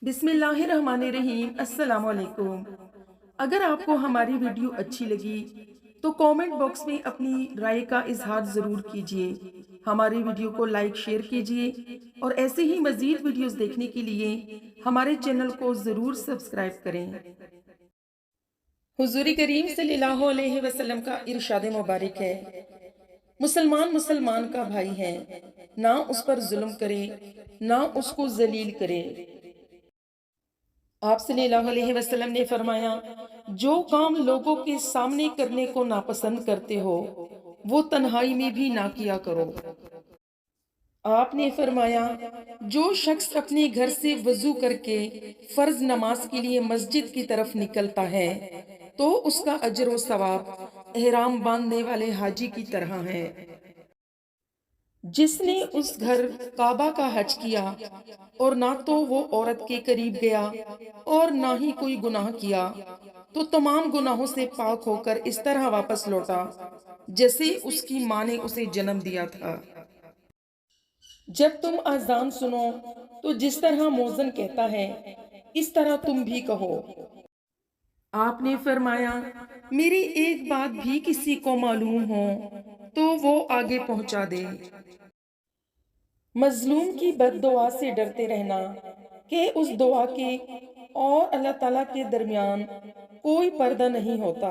बिस्मिल्लाहिर्रहमानिर्रहीम। अस्सलाम वालेकुम। अगर आपको हमारी वीडियो अच्छी लगी तो कमेंट बॉक्स में अपनी राय का इजहार ज़रूर कीजिए। हमारी वीडियो को लाइक शेयर कीजिए और ऐसे ही मज़ीद वीडियोस देखने के लिए हमारे चैनल को ज़रूर सब्सक्राइब करें। हुज़ूर करीम सल्लल्लाहु अलैहि वसल्लम का इरशाद मुबारक है, मुसलमान मुसलमान का भाई है, ना उस पर जुल्म करे ना उसको जलील करे। आप सल्लल्लाहु अलैहि वसल्लम ने फरमाया, जो काम लोगों के सामने करने को नापसंद करते हो वो तन्हाई में भी ना किया करो। आपने फरमाया, जो शख्स अपने घर से वजू करके फर्ज नमाज के लिए मस्जिद की तरफ निकलता है तो उसका अजर व सवाब एहराम बांधने वाले हाजी की तरह है। जिसने उस घर काबा का हज किया और ना तो वो औरत के करीब गया और ना ही कोई गुनाह किया, तो तमाम गुनाहों से पाक होकर इस तरह वापस लौटा जैसे उसकी माँ ने उसे जन्म दिया था। जब तुम अजान सुनो तो जिस तरह मोज़न कहता है इस तरह तुम भी कहो। आपने फरमाया, मेरी एक बात भी किसी को मालूम हो तो वो आगे पहुंचा दे। मजलूम की बद्दुआ से डरते रहना कि उस दुआ के और अल्लाह ताला के दरमियान कोई पर्दा नहीं होता।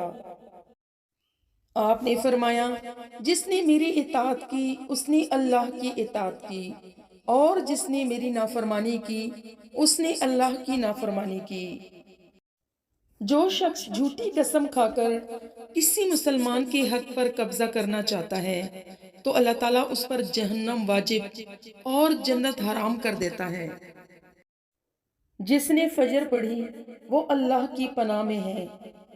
आपने फरमाया, जिसने मेरी इताअत की उसने अल्लाह की इताअत की और जिसने मेरी नाफरमानी की उसने अल्लाह की नाफरमानी की। जो शख्स झूठी कसम खाकर किसी मुसलमान के हक पर कब्जा करना चाहता है तो अल्लाह ताला उस पर जहन्नम वाजिब और जन्नत हराम कर देता है। जिसने फजर पढ़ी वो अल्लाह की पनाह में है,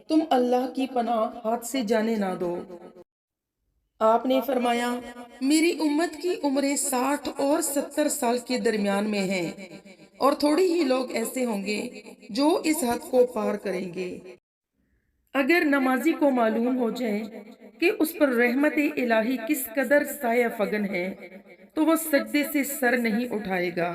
तुम अल्लाह की पनाह हाथ से जाने ना दो। आपने फरमाया, मेरी उम्मत की उम्रें 60 और 70 साल के दरमियान में हैं और थोड़ी ही लोग ऐसे होंगे जो इस हद को पार करेंगे। अगर नमाजी को मालूम हो जाए कि उस पर रहमत इलाही किस कदर साया फगन है तो वो सजदे से सर नहीं उठाएगा।